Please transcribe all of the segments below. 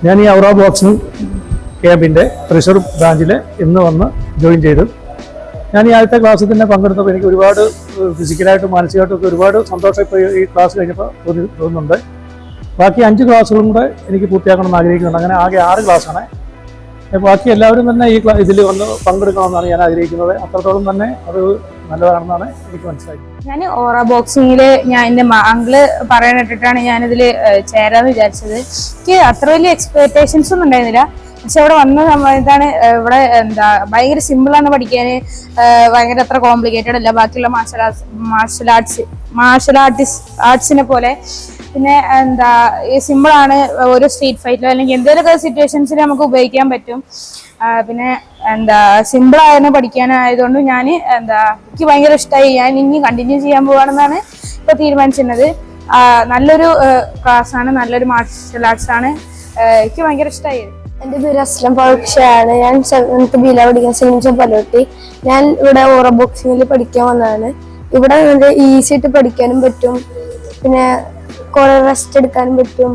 ഞാൻ ഈ ഔറ ബോക്സിംഗ് ക്യാമ്പിൻ്റെ തൃശ്ശൂർ ബ്രാഞ്ചിൽ ഇന്ന് വന്ന് ജോയിൻ ചെയ്തു. ഞാൻ ഈ ആദ്യത്തെ ക്ലാസ്സിൽ തന്നെ പങ്കെടുത്തപ്പോൾ എനിക്ക് ഒരുപാട് ഫിസിക്കലായിട്ടും മാനസികമായിട്ടും ഒക്കെ ഒരുപാട് സന്തോഷം ഇപ്പോൾ ഈ ക്ലാസ് കഴിഞ്ഞപ്പോൾ തോന്നുന്നുണ്ട്. ബാക്കി 5 ക്ലാസ്സുകളും കൂടെ എനിക്ക് പൂർത്തിയാക്കണമെന്ന് ആഗ്രഹിക്കുന്നുണ്ട്. അങ്ങനെ ആകെ 6 ക്ലാസ്സാണ്. ബാക്കി എല്ലാവരും തന്നെ ഈ ഇതിൽ വന്ന് പങ്കെടുക്കണമെന്നാണ് ഞാൻ ആഗ്രഹിക്കുന്നത്. അത്രത്തോളം തന്നെ അത് നല്ലതാണെന്നാണ് എനിക്ക് മനസ്സിലായത്. ഞാൻ ഓറ ബോക്സിങ്ങില് ഞാൻ എൻ്റെ അങ്കിള് പറയാനിട്ടിട്ടാണ് ഞാനിതിൽ ചേരാന്ന് വിചാരിച്ചത്. എനിക്ക് അത്ര വലിയ എക്സ്പെക്ടേഷൻസ് ഒന്നും ഉണ്ടായിരുന്നില്ല. പക്ഷെ ഇവിടെ വന്ന സമയത്താണ് ഇവിടെ ഭയങ്കര സിമ്പിളാണ് പഠിക്കാൻ, ഭയങ്കര അത്ര കോംപ്ലിക്കേറ്റഡ് അല്ല ബാക്കിയുള്ള മാർഷൽ ആർട്സിനെ പോലെ. പിന്നെ ഈ സിമ്പിളാണ്. ഒരു സ്ട്രീറ്റ് ഫൈറ്റിലോ അല്ലെങ്കിൽ എന്തെങ്കിലുമൊക്കെ സിറ്റുവേഷൻസിൽ നമുക്ക് ഉപയോഗിക്കാൻ പറ്റും. പിന്നെ സിമ്പിളായിരുന്നു പഠിക്കാനായതുകൊണ്ട് എനിക്ക് ഭയങ്കര ഇഷ്ടമായി. ഞാൻ ഇനി കണ്ടിന്യൂ ചെയ്യാൻ പോവാണെന്നാണ് ഇപ്പൊ തീരുമാനിച്ചിരുന്നത്. നല്ലൊരു ക്ലാസ്സാണ്, നല്ലൊരു മാർഷൽ ആർട്സ് ആണ്. എനിക്ക് ഭയങ്കര ഇഷ്ടമായി. എൻ്റെ പേര് അസ്ലം പക്ഷയാണ്. ഞാൻ 7th ബിയില പഠിക്കാൻ സെയിൻസ് പലോട്ടി. ഞാൻ ഇവിടെ ഓറ ബോക്സിങ്ങിൽ പഠിക്കാൻ വന്നതാണ്. ഇവിടെ നല്ല ഈസി ആയിട്ട് പഠിക്കാനും പറ്റും, പിന്നെ കുറെ റെസ്റ്റ് എടുക്കാനും പറ്റും.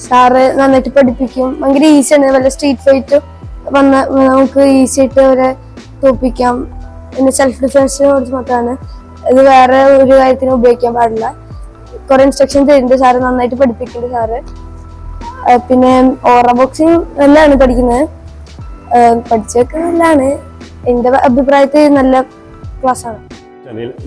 സാറ് നന്നായിട്ട് പഠിപ്പിക്കും. ഭയങ്കര ഈസിയാണ്. വല്ല സ്ട്രീറ്റ് ഫൈറ്റ് വന്ന് നമുക്ക് ഈസി ആയിട്ട് അവരെ തോൽപ്പിക്കാം. പിന്നെ സെൽഫ് ഡിഫെൻസിനെ കുറിച്ച് മാത്രമാണ്. ഇത് വേറെ ഒരു കാര്യത്തിന് ഉപയോഗിക്കാൻ പാടില്ല. കുറെ ഇൻസ്ട്രക്ഷൻ തരുന്നുണ്ട് സാറ്, നന്നായിട്ട് പഠിപ്പിക്കുന്നുണ്ട് സാറ്. പിന്നെ ഓറ ബോക്സിങ് നല്ലതാണ് പഠിക്കുന്നത്, പഠിച്ചൊക്കെ നല്ലതാണ്. എൻ്റെ അഭിപ്രായത്തിൽ നല്ല ക്ലാസ്സാണ്.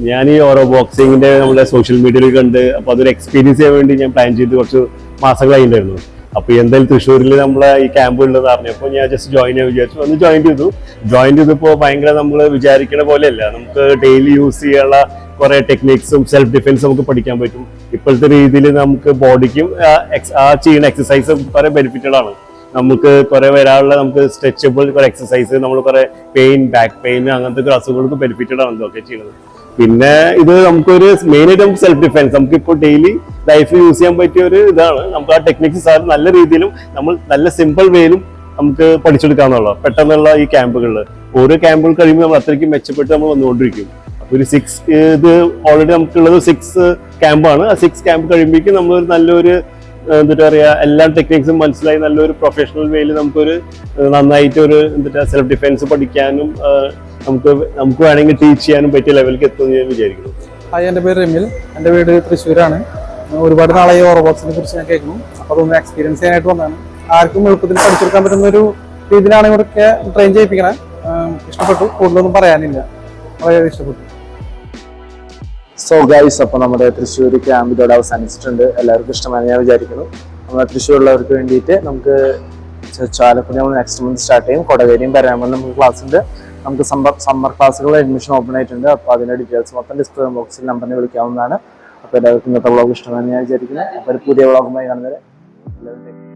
ഞാൻ ഈ ഓറോ ബോക്സിങ്ങിന്റെ നമ്മുടെ സോഷ്യൽ മീഡിയയിൽ കണ്ട് അപ്പൊ അതൊരു എക്സ്പീരിയൻസ് ചെയ്യാൻ വേണ്ടി ഞാൻ പ്ലാൻ ചെയ്ത് കുറച്ച് മാസങ്ങളായിട്ടുണ്ടായിരുന്നു. അപ്പൊ എന്തായാലും തൃശ്ശൂരിൽ നമ്മളെ ഈ ക്യാമ്പ് ഉണ്ടെന്ന് അറിഞ്ഞപ്പോൾ ഞാൻ ജസ്റ്റ് ജോയിൻ ചെയ്യാൻ വിചാരിച്ചു. അന്ന് ജോയിൻ ചെയ്തപ്പോൾ ഭയങ്കര നമ്മൾ വിചാരിക്കുന്ന പോലെയല്ല. നമുക്ക് ഡെയിലി യൂസ് ചെയ്യാനുള്ള കുറെ ടെക്നിക്സും സെൽഫ് ഡിഫെൻസും നമുക്ക് പഠിക്കാൻ പറ്റും. ഇപ്പോഴത്തെ രീതിയിൽ നമുക്ക് ബോഡിക്കും ആ ചെയ്യുന്ന എക്സസൈസ് കുറെ ബെനിഫിറ്റഡ് ആണ്. നമുക്ക് കുറെ വരാനുള്ള നമുക്ക് സ്ട്രെച്ചബിൾ കുറെ എക്സസൈസ്, നമ്മൾ കുറെ ബാക്ക് പെയിൻ അങ്ങനത്തെ അസുഖങ്ങൾക്ക് ബെനിഫിറ്റഡ് ആണ് ഇതൊക്കെ ചെയ്യുന്നത്. പിന്നെ ഇത് നമുക്കൊരു മെയിനായിട്ട് നമുക്ക് സെൽഫ് ഡിഫെൻസ് നമുക്ക് ഇപ്പോൾ ഡെയിലി ലൈഫിൽ യൂസ് ചെയ്യാൻ പറ്റിയ ഒരു ഇതാണ്. നമുക്ക് ആ ടെക്നിക്സ് സാർ നല്ല രീതിയിലും നമ്മൾ നല്ല സിമ്പിൾ വേയിലും നമുക്ക് പഠിച്ചെടുക്കാന്നുള്ളത് പെട്ടെന്നുള്ള ഈ ക്യാമ്പുകളിൽ. ഓരോ ക്യാമ്പുകൾ കഴിയുമ്പോൾ നമ്മൾ അത്രയ്ക്കും മെച്ചപ്പെട്ട് നമ്മൾ വന്നുകൊണ്ടിരിക്കും. ഒരു 6 ഇത് ഓൾറെഡി നമുക്കുള്ളത് 6 ക്യാമ്പാണ്. ആ 6 ക്യാമ്പ് കഴിയുമ്പോഴേക്കും നമ്മൾ നല്ലൊരു എന്താ പറയാ എല്ലാ ടെക്നിക്സും മനസ്സിലായി നല്ലൊരു പ്രൊഫഷണൽ വേയിൽ നമുക്കൊരു നന്നായിട്ട് ഒരു സെൽഫ് ഡിഫെൻസ് പഠിക്കാനും നമുക്ക് വേണമെങ്കിൽ ടീച്ച് ചെയ്യാനും പറ്റിയ ലെവലിലേക്ക് എത്തുമെന്ന് ഞാൻ വിചാരിക്കുന്നു. ഹായ്, എൻ്റെ പേര് രമിൽ. എൻ്റെ വീട് തൃശ്ശൂരാണ്. ഒരുപാട് നാളായി ഓറ ബോക്സിനെ കുറിച്ച് ഞാൻ കേൾക്കുന്നു. അപ്പോൾ അതൊന്ന് എക്സ്പീരിയൻസ് ചെയ്യാനായിട്ട് വന്നതാണ്. ആർക്കും എളുപ്പത്തിൽ പഠിച്ചെടുക്കാൻ പറ്റുന്ന ഒരു രീതിയിലാണ് ഇവിടെയൊക്കെ ട്രെയിൻ ചെയ്യിപ്പിക്കണേ. ഇഷ്ടപ്പെട്ടു, കൂടുതലൊന്നും പറയാനില്ല, വളരെ ഇഷ്ടപ്പെട്ടു. സോ ഗൈസ്, അപ്പോൾ നമ്മുടെ തൃശ്ശൂർ ക്യാമ്പ് ഇതോടെ അവസാനിച്ചിട്ടുണ്ട്. എല്ലാവർക്കും ഇഷ്ടമാണെന്ന് ഞാൻ വിചാരിക്കുന്നു. നമ്മുടെ തൃശ്ശൂരുള്ളവർക്ക് വേണ്ടിയിട്ട് നമുക്ക് ചാലക്കുടി നമ്മൾ നെക്സ്റ്റ് മന്ത് സ്റ്റാർട്ട് ചെയ്യും. കൊടകരയും പരാമലും നമുക്ക് ക്ലാസ് ഉണ്ട്. നമുക്ക് സമ്മർ ക്ലാസ്സുകൾ അഡ്മിഷൻ ഓപ്പൺ ആയിട്ടുണ്ട്. അപ്പോൾ അതിൻ്റെ ഡീറ്റെയിൽസ് മൊത്തം ഡിസ്ക്രിപ്ഷൻ ബോക്സിൽ നമ്പറിനെ വിളിക്കാവുന്നതാണ്. അപ്പോൾ എല്ലാവർക്കും ഇന്നത്തെ വ്ളോഗ് ഇഷ്ടമാണെന്ന് ഞാൻ വിചാരിക്കുന്നു. അപ്പോൾ ഒരു പുതിയ വ്ളോഗുമായി കാണുന്നത് എല്ലാവരും